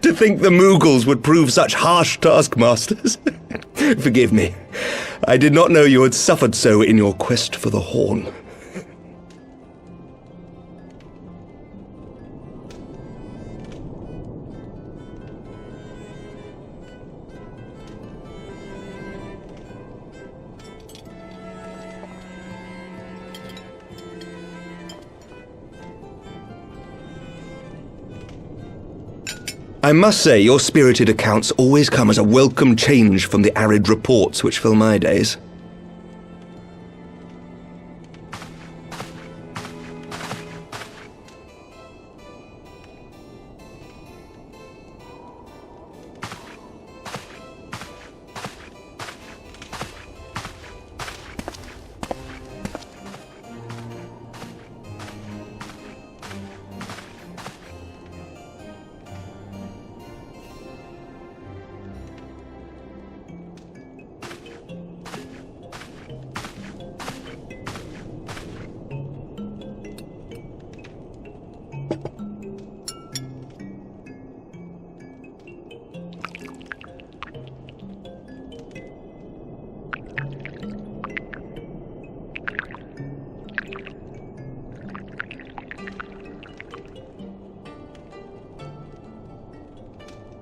To think the Moogles would prove such harsh taskmasters. Forgive me. I did not know you had suffered so in your quest for the horn. I must say, your spirited accounts always come as a welcome change from the arid reports which fill my days.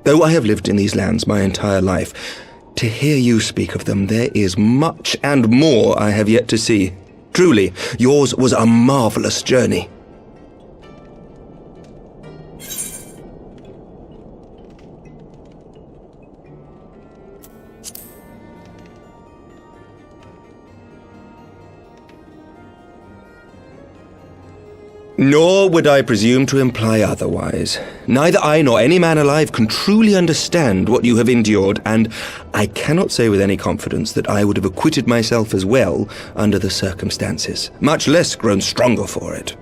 Though I have lived in these lands my entire life, to hear you speak of them, there is much and more I have yet to see. Truly, yours was a marvelous journey. Nor would I presume to imply otherwise. Neither I nor any man alive can truly understand what you have endured, and I cannot say with any confidence that I would have acquitted myself as well under the circumstances, much less grown stronger for it.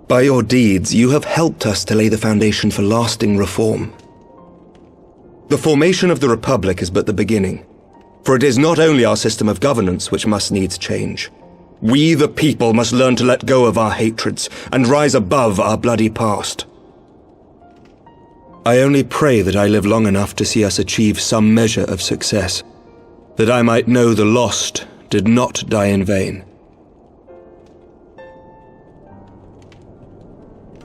By your deeds, you have helped us to lay the foundation for lasting reform. The formation of the Republic is but the beginning, for it is not only our system of governance which must needs change. We, the people, must learn to let go of our hatreds and rise above our bloody past. I only pray that I live long enough to see us achieve some measure of success, that I might know the lost did not die in vain.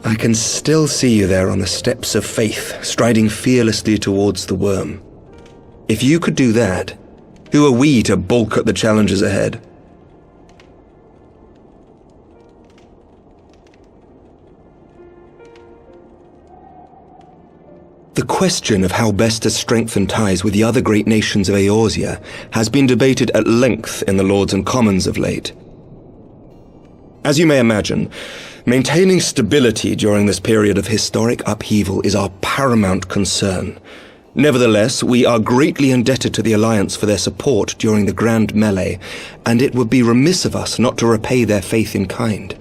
I can still see you there on the steps of faith, striding fearlessly towards the worm. If you could do that, who are we to balk at the challenges ahead? The question of how best to strengthen ties with the other great nations of Eorzea has been debated at length in the Lords and Commons of late. As you may imagine, maintaining stability during this period of historic upheaval is our paramount concern. Nevertheless, we are greatly indebted to the Alliance for their support during the Grand Melee, and it would be remiss of us not to repay their faith in kind.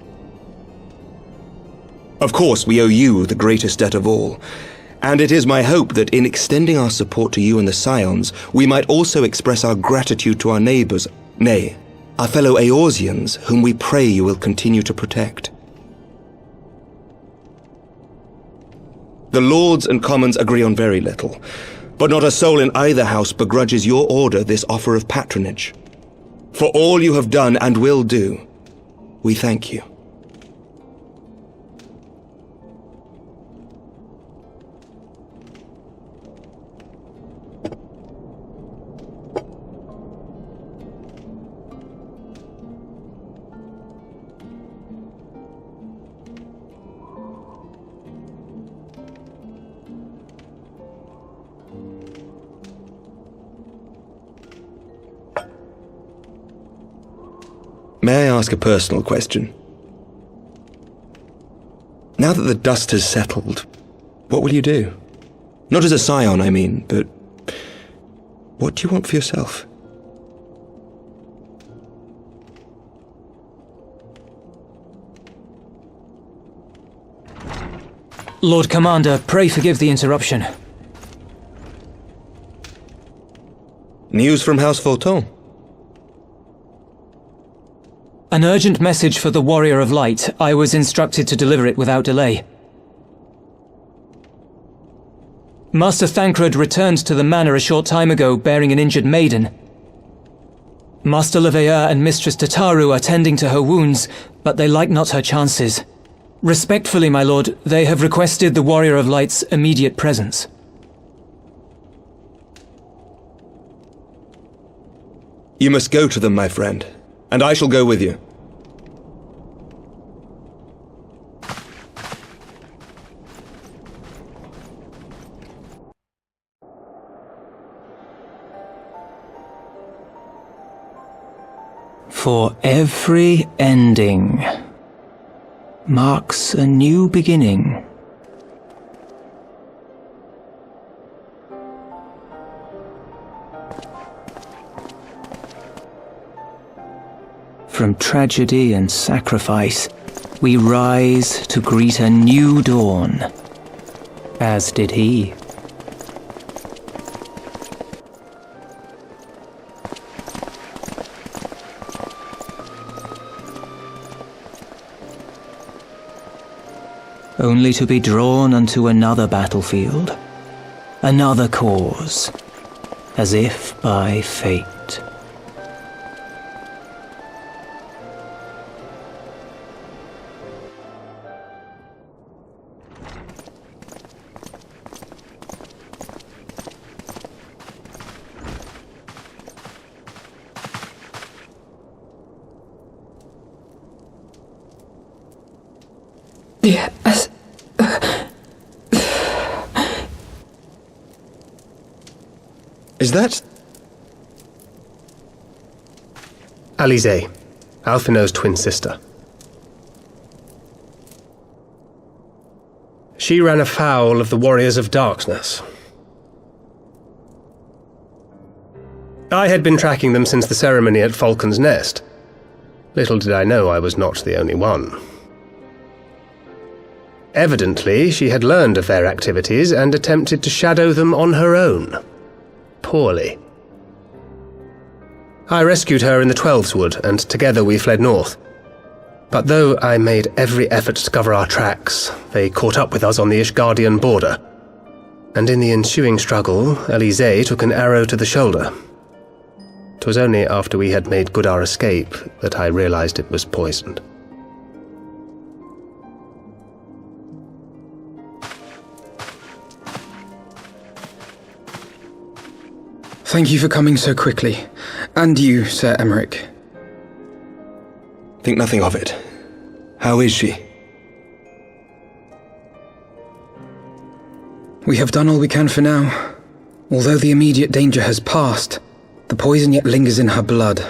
Of course, we owe you the greatest debt of all, and it is my hope that in extending our support to you and the Scions, we might also express our gratitude to our neighbours, nay, our fellow Eorzeans, whom we pray you will continue to protect. The Lords and Commons agree on very little, but not a soul in either house begrudges your order this offer of patronage. For all you have done and will do, we thank you. May I ask a personal question? Now that the dust has settled, what will you do? Not as a scion, I mean, but what do you want for yourself? Lord Commander, pray forgive the interruption. News from House Xelphatol? An urgent message for the Warrior of Light. I was instructed to deliver it without delay. Master Thancred returned to the manor a short time ago, bearing an injured maiden. Master Leveilleur and Mistress Tataru are tending to her wounds, but they like not her chances. Respectfully, my lord, they have requested the Warrior of Light's immediate presence. You must go to them, my friend, and I shall go with you. For every ending marks a new beginning. From tragedy and sacrifice, we rise to greet a new dawn, as did he. Only to be drawn unto another battlefield, another cause, as if by fate. Yes. Is that... Alisaie, Alphino's twin sister. She ran afoul of the Warriors of Darkness. I had been tracking them since the ceremony at Falcon's Nest. Little did I know I was not the only one. Evidently, she had learned of their activities and attempted to shadow them on her own. Poorly. I rescued her in the Twelveswood, and together we fled north. But though I made every effort to cover our tracks, they caught up with us on the Ishgardian border. And in the ensuing struggle, Alisaie took an arrow to the shoulder. 'Twas only after we had made good our escape that I realized it was poisoned. Thank you for coming so quickly. And you, Sir Aymeric. Think nothing of it. How is she? We have done all we can for now. Although the immediate danger has passed, the poison yet lingers in her blood.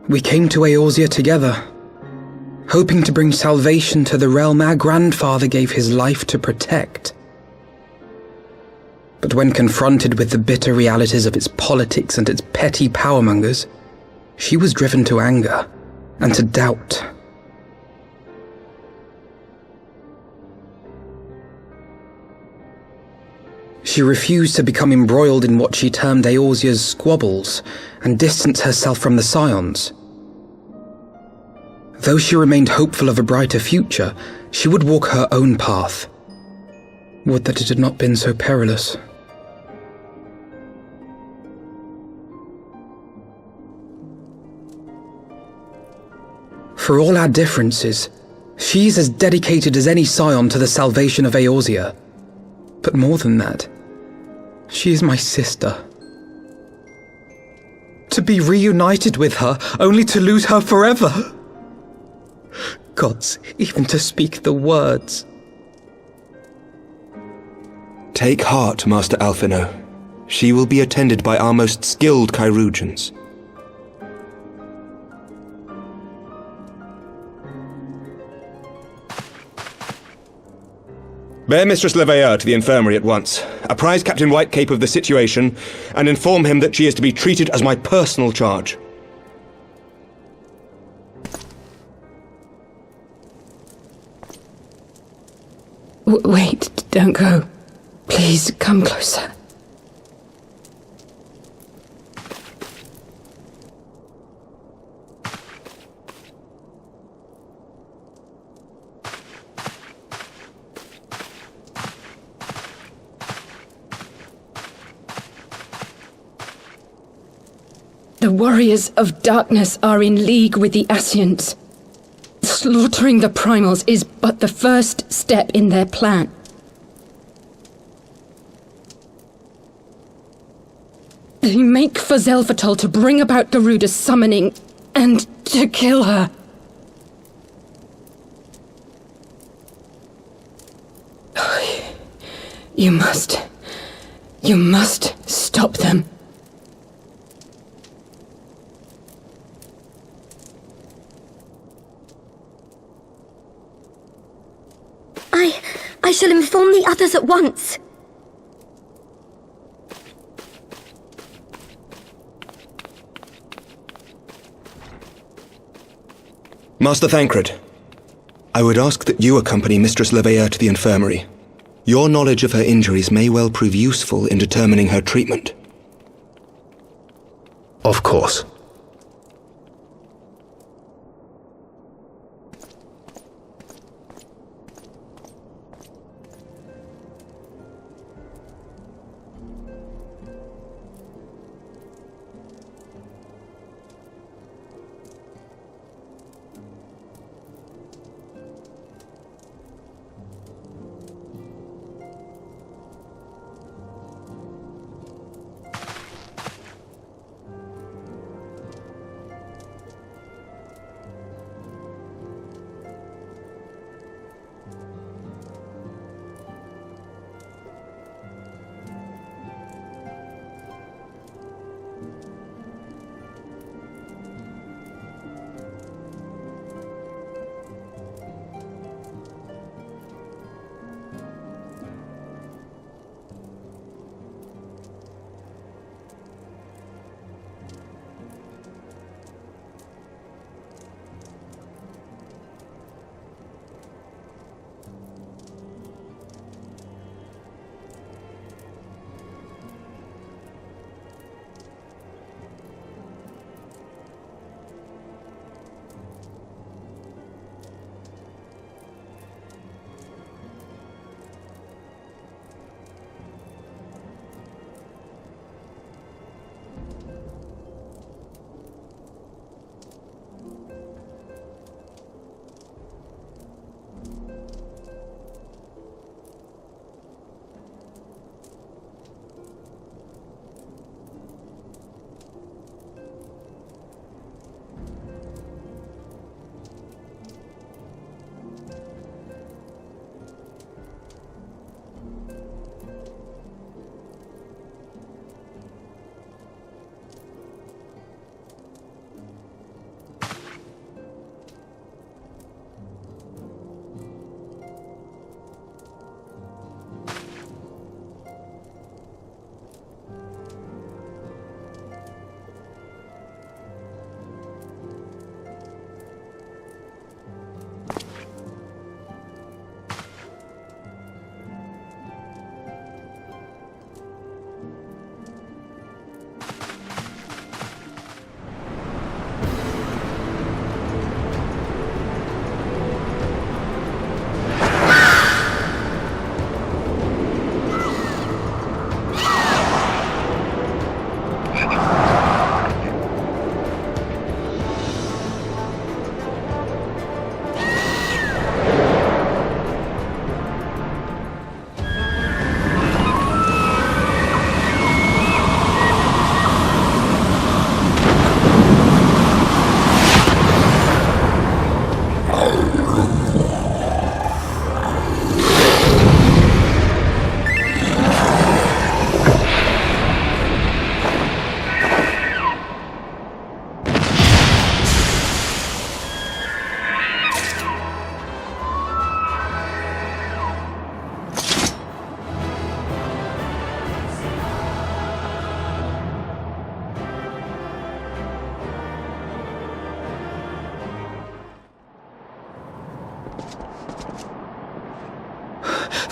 We came to Eorzea together, hoping to bring salvation to the realm our grandfather gave his life to protect. But when confronted with the bitter realities of its politics and its petty powermongers, she was driven to anger and to doubt. She refused to become embroiled in what she termed Eorzea's squabbles and distance herself from the Scions. Though she remained hopeful of a brighter future, she would walk her own path. Would that it had not been so perilous. For all our differences, she's as dedicated as any scion to the salvation of Eorzea. But more than that, she is my sister. To be reunited with her, only to lose her forever. Gods, even to speak the words. Take heart, Master Alphino. She will be attended by our most skilled chirurgeons. Bear Mistress Leveilleur to the infirmary at once. Apprise Captain Whitecape of the situation, and inform him that she is to be treated as my personal charge. Wait, don't go. Please, come closer. The warriors of darkness are in league with the Ascians. Slaughtering the primals is but the first step in their plan. They make for Xelphatol to bring about Garuda's summoning and to kill her. You must stop them. I shall inform the others at once. Master Thancred, I would ask that you accompany Mistress Leveilleur to the infirmary. Your knowledge of her injuries may well prove useful in determining her treatment. Of course.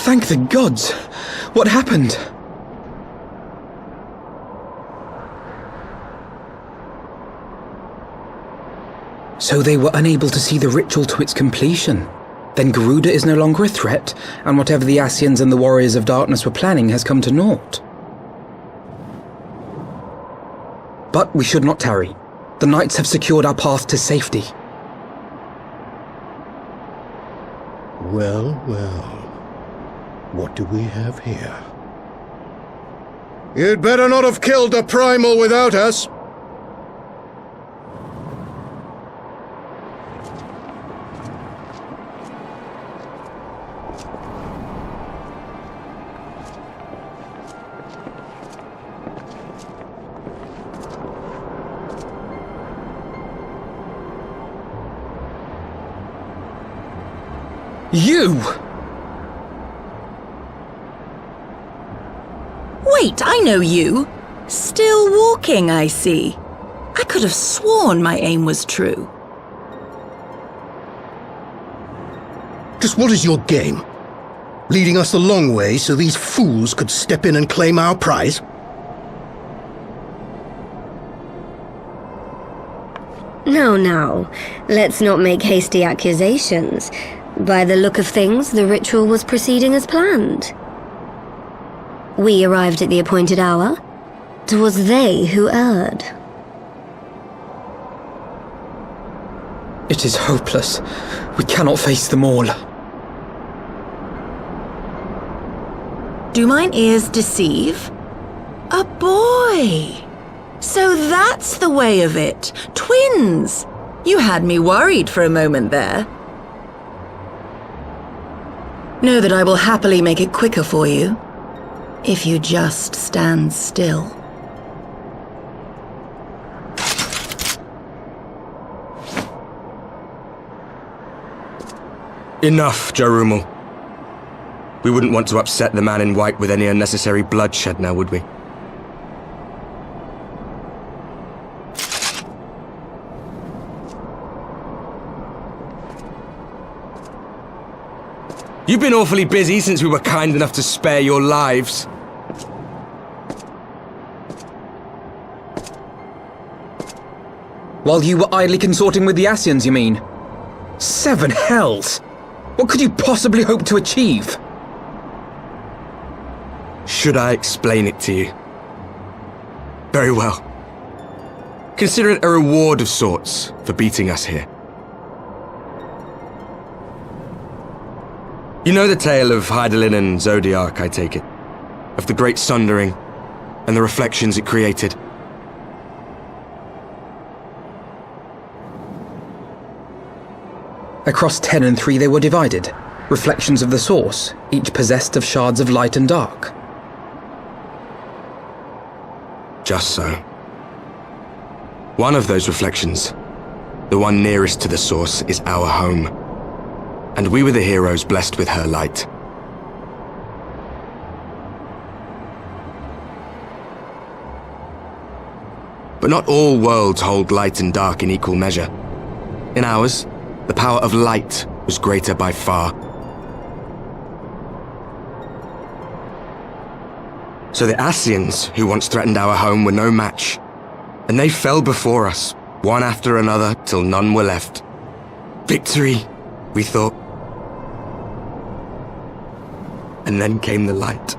Thank the gods! What happened? So they were unable to see the ritual to its completion. Then Garuda is no longer a threat, and whatever the Ascians and the Warriors of Darkness were planning has come to naught. But we should not tarry. The knights have secured our path to safety. Well, well. What do we have here? You'd better not have killed the primal without us. You! Wait, I know you. Still walking, I see. I could have sworn my aim was true. Just what is your game? Leading us the long way so these fools could step in and claim our prize? No. Let's not make hasty accusations. By the look of things, the ritual was proceeding as planned. We arrived at the appointed hour. 'Twas they who erred. It is hopeless. We cannot face them all. Do mine ears deceive? A boy! So that's the way of it. Twins! You had me worried for a moment there. Know that I will happily make it quicker for you, if you just stand still. Enough, Jarumul. We wouldn't want to upset the man in white with any unnecessary bloodshed now, would we? You've been awfully busy since we were kind enough to spare your lives. While you were idly consorting with the Ascians, you mean? 7 hells! What could you possibly hope to achieve? Should I explain it to you? Very well. Consider it a reward of sorts for beating us here. You know the tale of Hydaelyn and Zodiac, I take it? Of the Great Sundering and the reflections it created? Across 10 and 3 they were divided. Reflections of the source, each possessed of shards of light and dark. Just so. One of those reflections, the one nearest to the source, is our home. And we were the heroes blessed with her light. But not all worlds hold light and dark in equal measure. In ours, the power of light was greater by far. So the Ascians, who once threatened our home, were no match. And they fell before us, one after another, till none were left. Victory, we thought. And then came the light.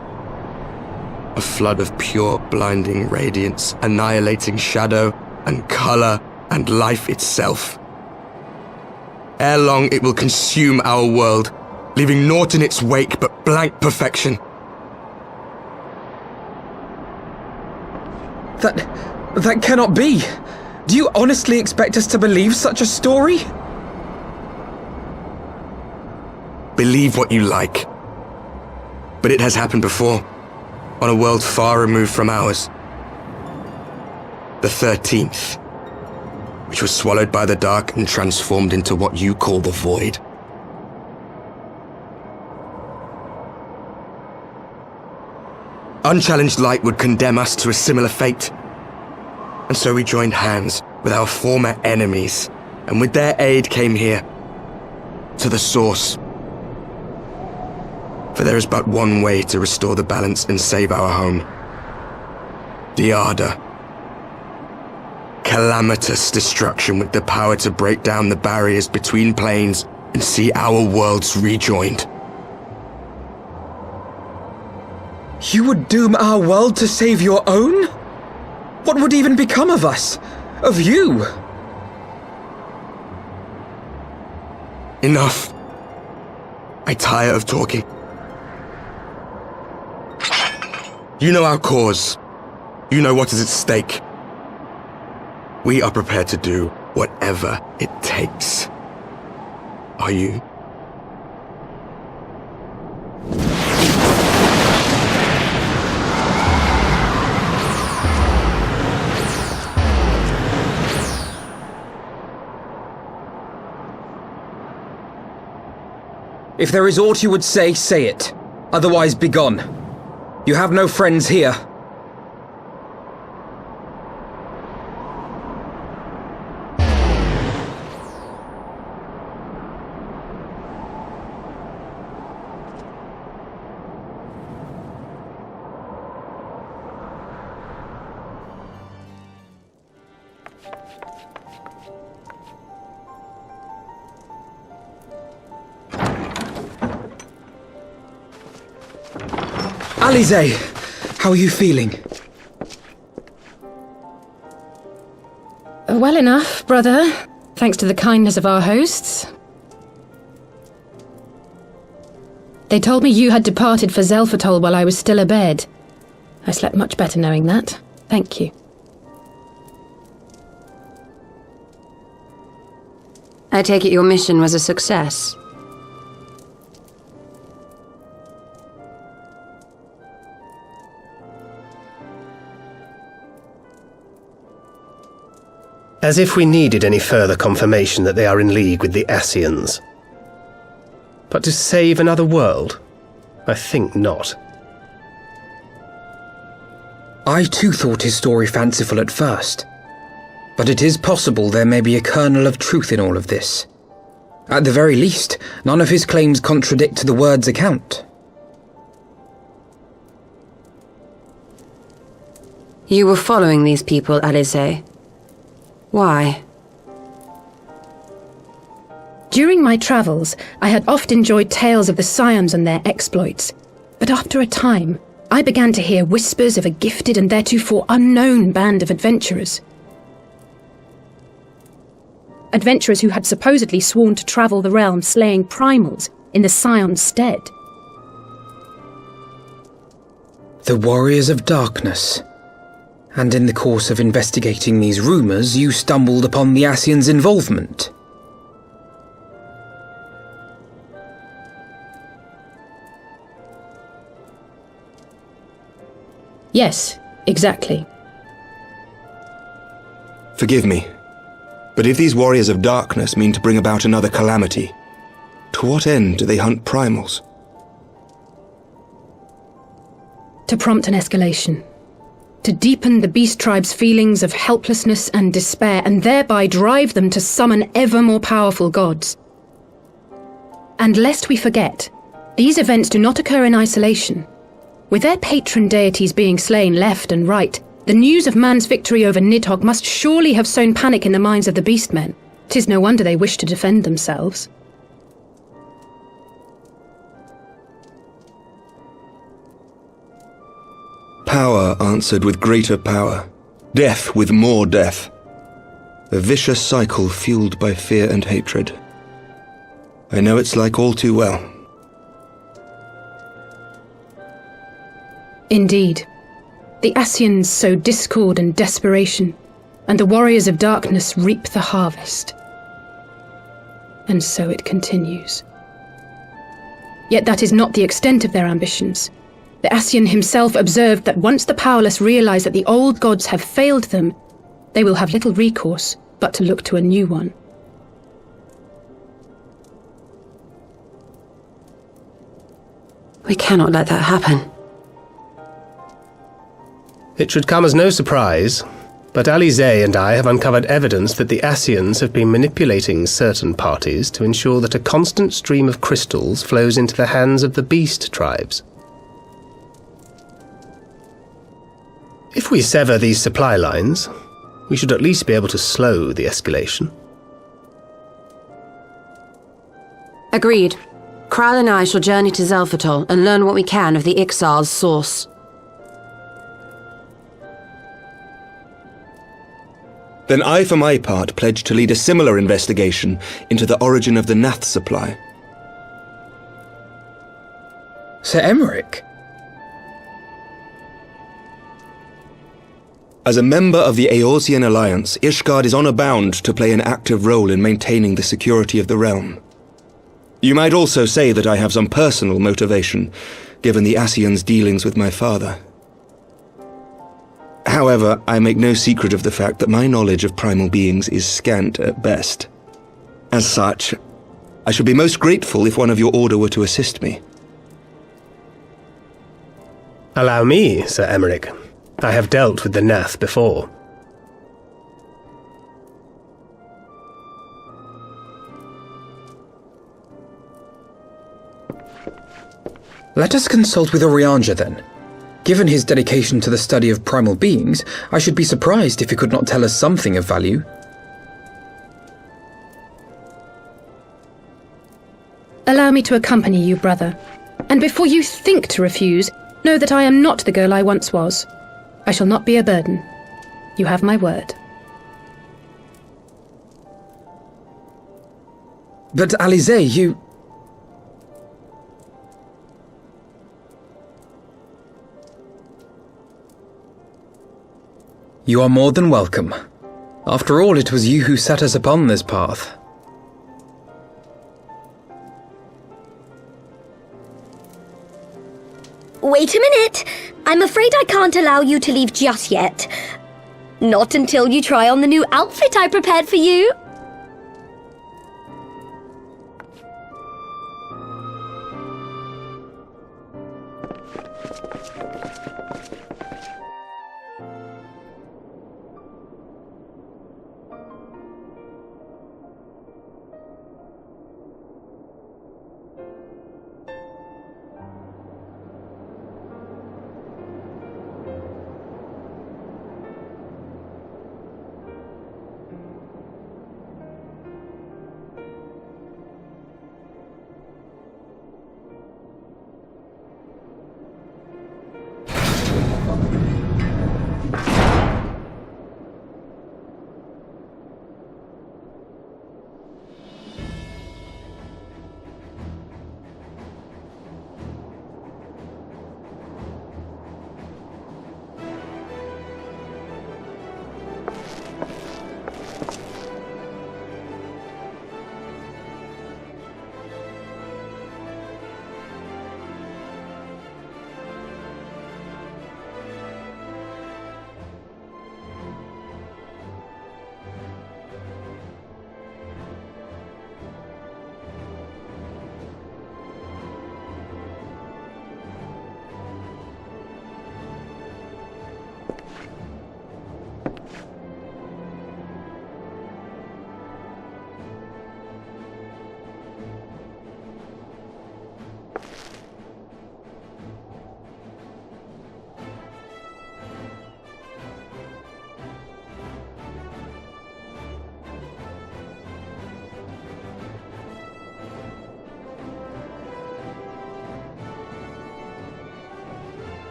A flood of pure, blinding radiance, annihilating shadow and color and life itself. Ere long, it will consume our world, leaving naught in its wake but blank perfection. That cannot be. Do you honestly expect us to believe such a story? Believe what you like. But it has happened before, on a world far removed from ours. The 13th, which was swallowed by the dark and transformed into what you call the Void. Unchallenged light would condemn us to a similar fate. And so we joined hands with our former enemies, and with their aid came here, to the source. For there is but one way to restore the balance and save our home. The Ardor. Calamitous destruction with the power to break down the barriers between planes and see our worlds rejoined. You would doom our world to save your own? What would even become of us? Of you? Enough. I tire of talking. You know our cause. You know what is at stake. We are prepared to do whatever it takes. Are you? If there is aught you would say, say it. Otherwise, begone. You have no friends here. Alisaie, how are you feeling? Well enough, brother. Thanks to the kindness of our hosts. They told me you had departed for Xelphatol while I was still abed. I slept much better knowing that. Thank you. I take it your mission was a success. As if we needed any further confirmation that they are in league with the Ascians. But to save another world? I think not. I too thought his story fanciful at first. But it is possible there may be a kernel of truth in all of this. At the very least, none of his claims contradict the word's account. You were following these people, Alisaie. Why? During my travels, I had oft enjoyed tales of the Scions and their exploits. But after a time, I began to hear whispers of a gifted and theretofore unknown band of adventurers. Adventurers who had supposedly sworn to travel the realm slaying primals in the Scion's stead. The Warriors of Darkness. And in the course of investigating these rumours, you stumbled upon the Ascian's involvement. Yes, exactly. Forgive me, but if these Warriors of Darkness mean to bring about another calamity, to what end do they hunt primals? To prompt an escalation. To deepen the beast tribe's feelings of helplessness and despair, and thereby drive them to summon ever more powerful gods. And lest we forget, these events do not occur in isolation. With their patron deities being slain left and right, the news of man's victory over Nidhogg must surely have sown panic in the minds of the beastmen. 'Tis no wonder they wish to defend themselves. Power answered with greater power, death with more death. A vicious cycle fueled by fear and hatred. I know it's like all too well. Indeed. The Ascians sow discord and desperation, and the Warriors of Darkness reap the harvest. And so it continues. Yet that is not the extent of their ambitions. The Ascian himself observed that once the powerless realize that the old gods have failed them, they will have little recourse but to look to a new one. We cannot let that happen. It should come as no surprise, but Alisaie and I have uncovered evidence that the Ascians have been manipulating certain parties to ensure that a constant stream of crystals flows into the hands of the beast tribes. If we sever these supply lines, we should at least be able to slow the escalation. Agreed. Kral and I shall journey to Xelphatol and learn what we can of the Ixal's source. Then I, for my part, pledge to lead a similar investigation into the origin of the Nath supply. Sir Aymeric? As a member of the Eorzean Alliance, Ishgard is honor bound to play an active role in maintaining the security of the realm. You might also say that I have some personal motivation, given the Ascians' dealings with my father. However, I make no secret of the fact that my knowledge of primal beings is scant at best. As such, I should be most grateful if one of your order were to assist me. Allow me, Sir Aymeric. I have dealt with the Nath before. Let us consult with Orianja then. Given his dedication to the study of primal beings, I should be surprised if he could not tell us something of value. Allow me to accompany you, brother. And before you think to refuse, know that I am not the girl I once was. I shall not be a burden. You have my word. But Alisaie, you... You are more than welcome. After all, it was you who set us upon this path. Wait a minute! I'm afraid I can't allow you to leave just yet. Not until you try on the new outfit I prepared for you.